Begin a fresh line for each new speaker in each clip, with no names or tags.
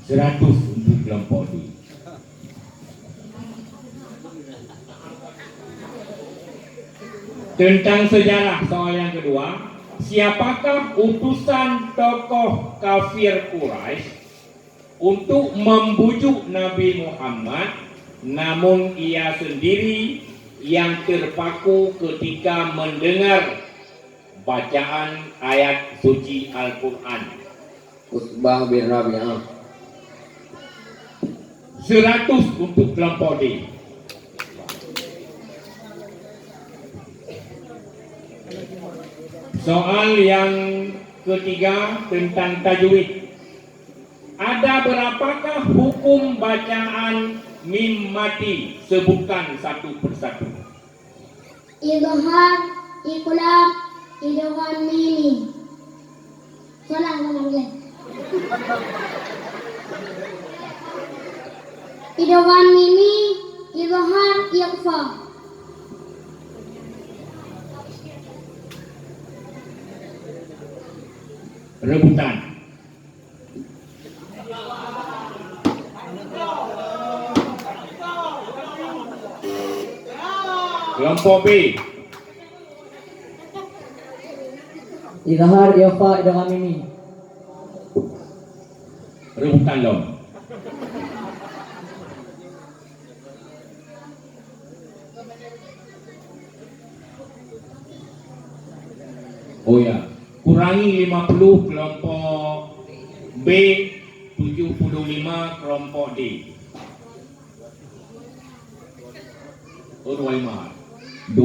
100 untuk kelompok D. Tentang sejarah soal yang kedua, siapakah utusan tokoh kafir Quraisy untuk membujuk Nabi Muhammad, namun ia sendiri yang terpaku ketika mendengar bacaan ayat suci Al-Quran?
Utbah bin Rabi'ah.
100 untuk kelompok D. Soal yang ketiga tentang tajwid. Ada berapakah hukum bacaan mim mati? Sebutkan satu persatu.
Idhar, iqlab, idgham mimi. Salah namanya. Idgham mimi, idhar, ikhfa.
Rebutan. Kelompok B.
Izhar, ikhfa, idgham mimi.
Rebutan dong. Oh ya, kurangi 50 kelompok B, 75 kelompok D. Oh 25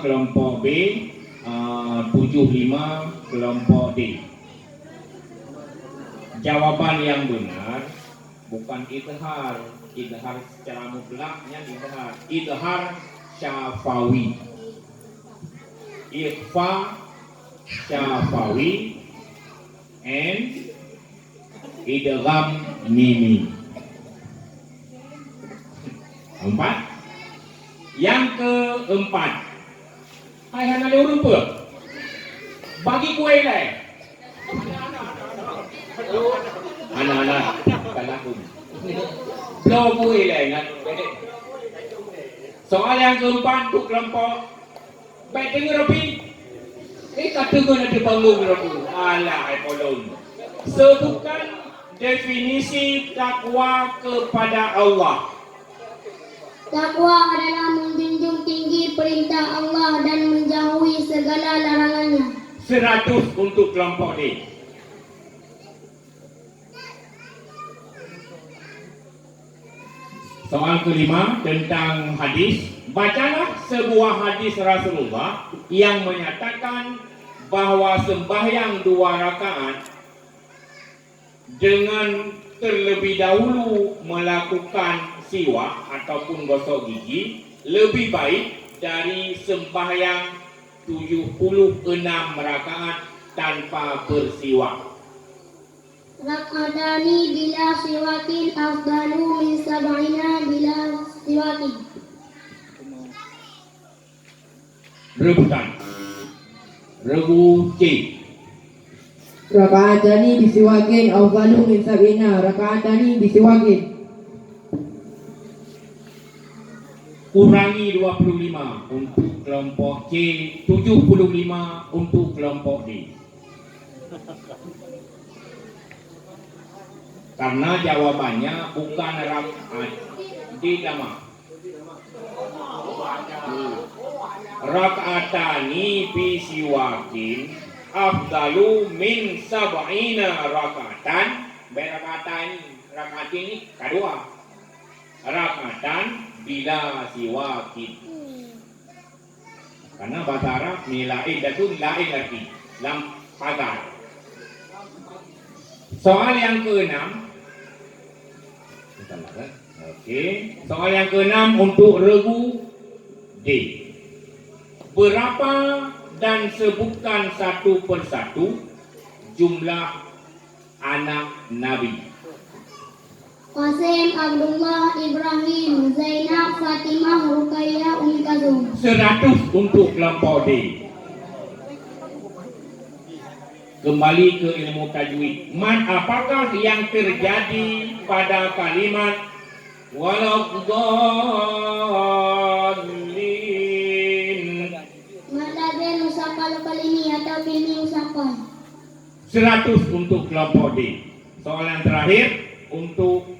kelompok B, 75 kelompok D. Jawaban yang benar bukan idhar. Idhar secara mutlaknya idhar syafawi. Ikhfa syafawi and idgham mimi. 4. Yang keempat, hai hana le rupa bagi kue lai anak-anak kalakum blow kue lai nak. Soal yang keempat untuk kelompok baik dengar Rapi. Kata kau nak dibangun Rapi. Alah polon. Sebutkan definisi takwa kepada Allah.
Takwa adalah menjunjung tinggi perintah Allah dan menjauhi segala larangannya.
100 untuk kelompok D. Soal kelima tentang hadis. Bacalah sebuah hadis Rasulullah yang menyatakan bahwa sembahyang 2 rakaat dengan terlebih dahulu melakukan siwak ataupun gosok gigi lebih baik dari sembahyang 76 rakaat tanpa bersiwak.
Rak'atani bila siwakin afdalu min sab'ina bila siwakin.
Rebutan. Regu C.
Raka'atani bisiwakin afdalu min sab'ina raka'atani bisiwakin.
Kurangi 25 untuk kelompok C, 75 untuk kelompok D. Karena jawabannya bukan rakaat D lama. Rakaatani bisiwakin afdalu min sab'ina rakaatan. Rakaat ini kedua. Rakaatan bila siwakin. Karena bahasa Arab ni lain datun lain lagi. Lam pagar. Soal yang keenam. Okey. Soal yang keenam untuk regu D. Berapa dan sebutkan satu persatu jumlah anak Nabi.
Qasim, Abdullah, Ibrahim, Zainab, Fatimah, Ruqayyah, Ummi Kalsum.
100 untuk kelompok D. Kembali ke ilmu tajwid. Mad apakah yang terjadi pada kalimat waladdallin?
Mad lazim musakal kalimi atau filmi musakal.
100 untuk kelompok D. Soalan terakhir untuk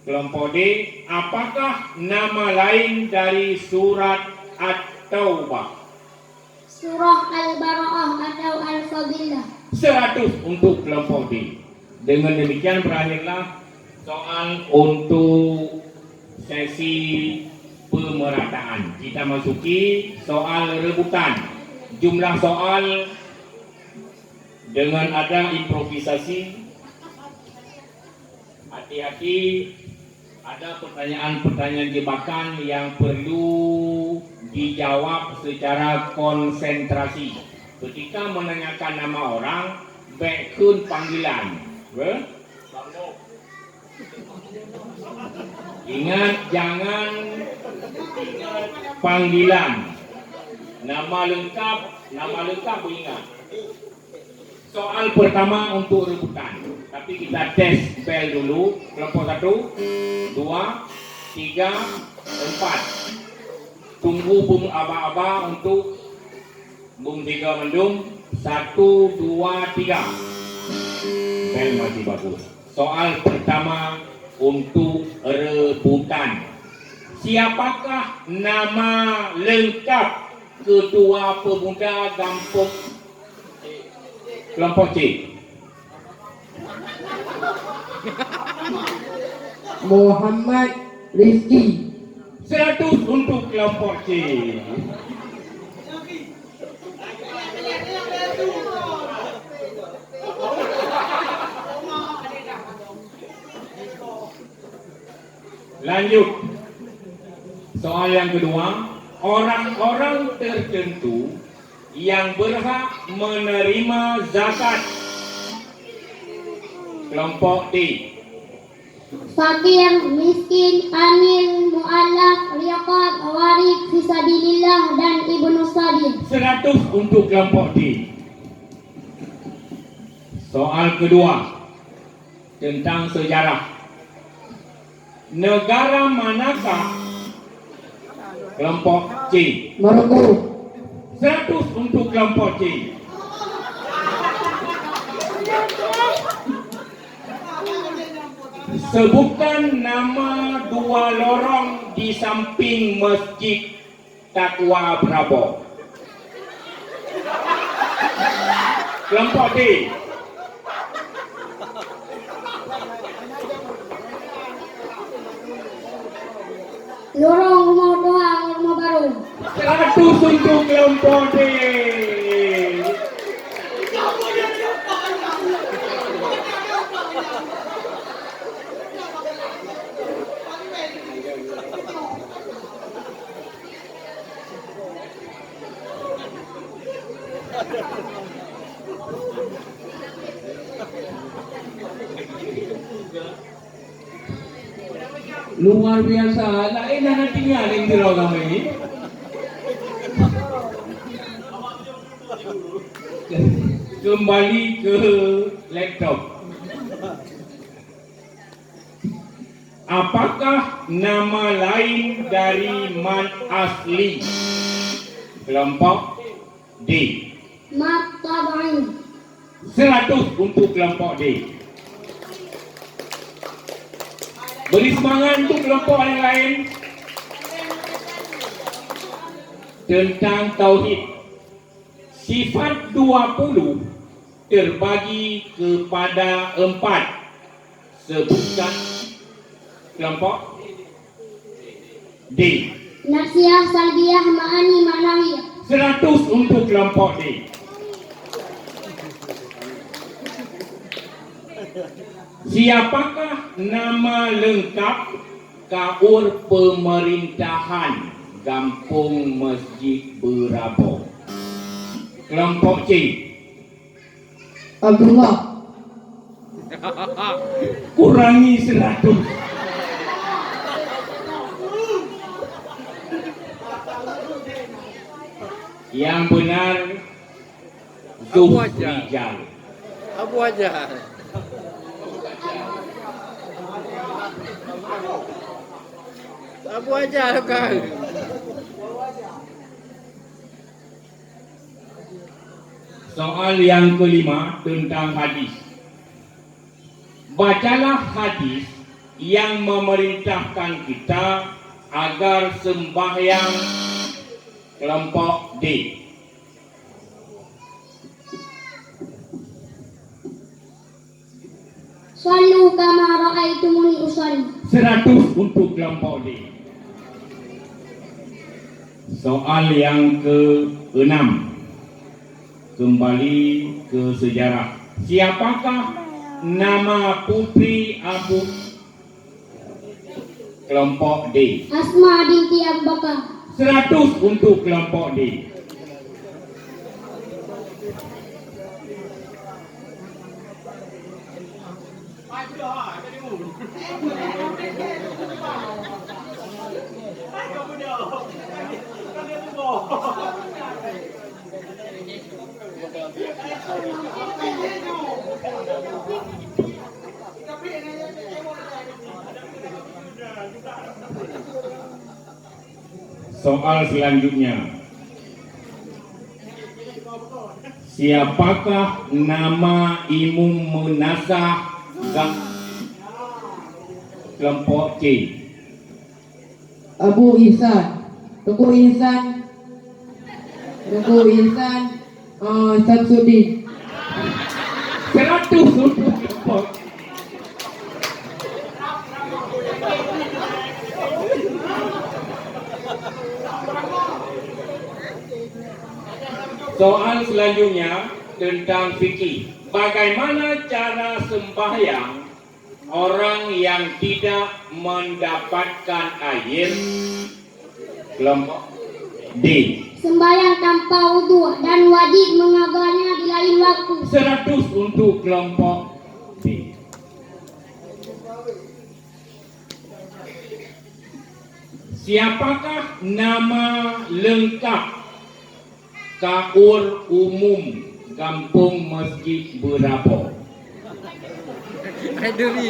kelompok D. Apakah nama lain dari surat At-Taubah?
Surah Al-Bara'ah atau Al-Fadillah.
100 untuk kelompok D. Dengan demikian berakhirlah soal untuk sesi pemerataan. Kita masuki soal rebutan. Jumlah soal dengan ada improvisasi. Hati-hati, ada pertanyaan-pertanyaan jebakan yang perlu dijawab secara konsentrasi. Ketika menanyakan nama orang, baikkan panggilan. Ingat, jangan panggilan. Nama lengkap ingat. Soal pertama untuk rebutan. Tapi kita tes bel dulu. Kelompok 1, 2, 3, 4. Tunggu bung aba-aba untuk bung 3 mendung. 1, 2, 3. Bel masih bagus. Soal pertama untuk rebutan. Siapakah nama lengkap Ketua Pemuda Gampong kelompok C?
Muhammad Rizki.
100 untuk kelompok C. Lanjut. Soal yang kedua, orang-orang tertentu yang berhak menerima zakat. Kelompok D.
Fakir, miskin, amil, mu'allaf, riqab, warid, fisabilillah, dan ibnu sabil.
100 untuk kelompok D. Soal kedua tentang sejarah. Negara manakah? Kelompok C.
Maroko.
100 untuk kelompok C. Sebutkan nama 2 lorong di samping Masjid Taqwa Brabo. Kelompok D.
Lorong rumah doa, rumah baru.
100 untuk kelompok D. Luar biasa, lain dah tinggalin di logam ini. Kembali ke laptop. Apakah nama lain dari man asli? Kelompok D.
Mat tabain.
100 untuk kelompok D. Beri semangat untuk kelompok yang lain. Tentang tauhid. Sifat 20 terbagi kepada 4. Sebutkan. Kelompok D.
Nasiah, salbiyah, ma'ani, ma'nawiyah.
100 untuk kelompok D. Siapakah nama lengkap Kaur Pemerintahan Gampong Masjid Berabo? Kelompok C.
Abdullah.
Kurangi 100. Yang benar Z. Rijal.
Abu aja. Abu aja kan.
Soal yang kelima tentang hadis. Bacalah hadis yang memerintahkan kita agar sembahyang kelompok D.
Sallu kama ra'aitumuni usalli.
100 untuk kelompok D. Soal yang ke-6. Kembali ke sejarah. Siapakah nama putri Abu kelompok D?
Asma binti Abu Bakar.
100 untuk kelompok D. Soal selanjutnya. Siapakah nama imam munasah kelompok C?
Abu Ihsan, Tuku Ihsan, Samsudin.
100 untuk kelompok. Soal selanjutnya tentang fikih. Bagaimana cara sembahyang orang yang tidak mendapatkan air? Kelompok D.
Sembahyang tanpa wudu dan wajib mengagalnya di lain waktu.
100 untuk kelompok D. Siapakah nama lengkap Kaur Umum Kampung Masjid Berabo?
Reduri.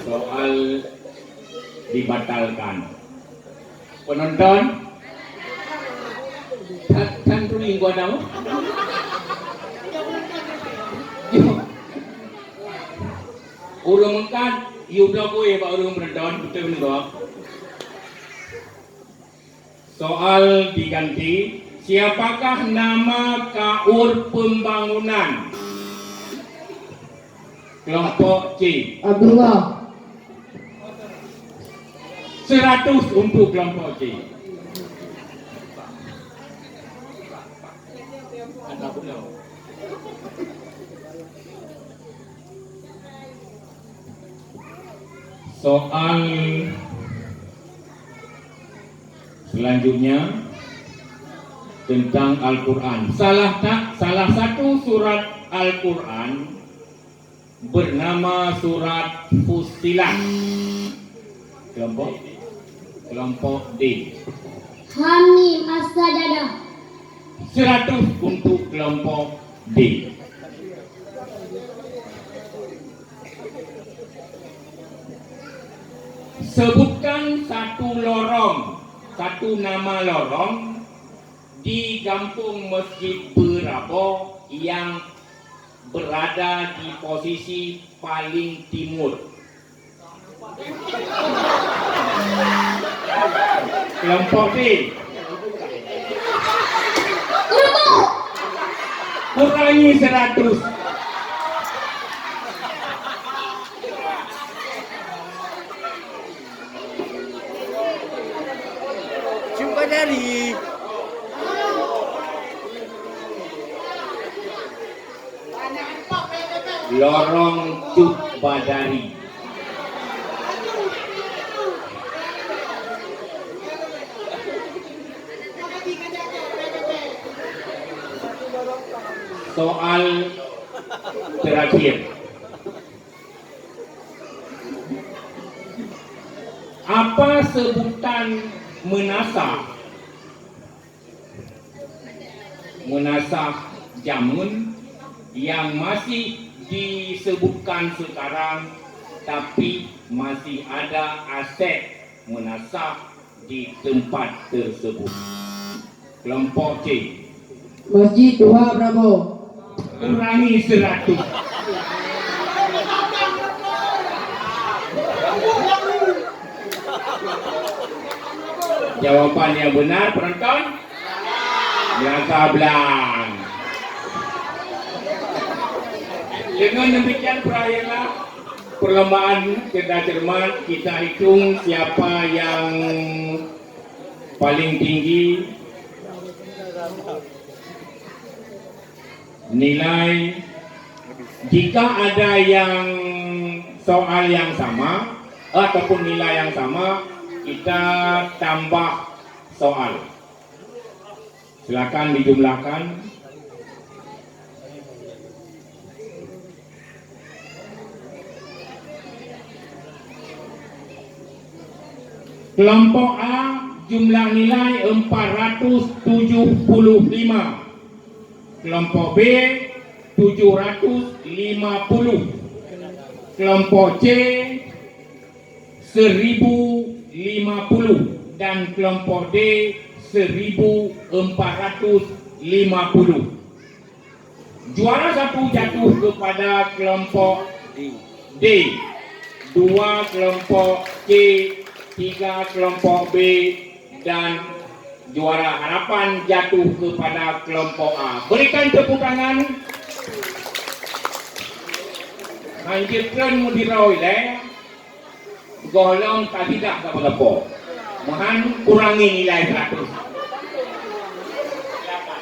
Soal dibatalkan. Penonton, kan tuling gua nama? Urung mengkat, yuda kowe pak urung penonton, betul menurut. Soal diganti. Siapakah nama Kaur Pembangunan? Kelompok C.
Abdullah.
100 untuk kelompok C. Soal selanjutnya tentang Al-Quran. Salah satu surat Al-Quran bernama surat Fussilat. Kelompok D.
Hamim As-Sajadah.
100 untuk kelompok D. Sebutkan satu nama lorong di kampung Masjid Berabo yang berada di posisi paling timur. Kelompok D. Kurangi 100.
Jumpa dari
Lorong Cuk Badari. soal terakhir. Apa sebutan menasah? Menasah jamun yang masih disebutkan sekarang tapi masih ada aset menasah di tempat tersebut. Kelompok C.
Masjid Tua Bravo.
Kurangi 100. Jawapan yang benar penonton? Belaka belang. Dengan demikian berakhirlah perlombaan cerdas cermat. Kita hitung siapa yang paling tinggi nilai. Jika ada yang soal yang sama ataupun nilai yang sama, kita tambah soal. Silakan dijumlahkan. Kelompok A jumlah nilai 475. Kelompok B 750. Kelompok C 1050 dan kelompok D 1450. Juara 1 jatuh kepada kelompok D, 2 kelompok C, 3 kelompok B, dan juara harapan jatuh kepada kelompok A. Berikan tepuk tangan. Lanjutkan mudirau ile. Golong tadi tak apa-apa. Mohon kurangi nilai 100. Silakan.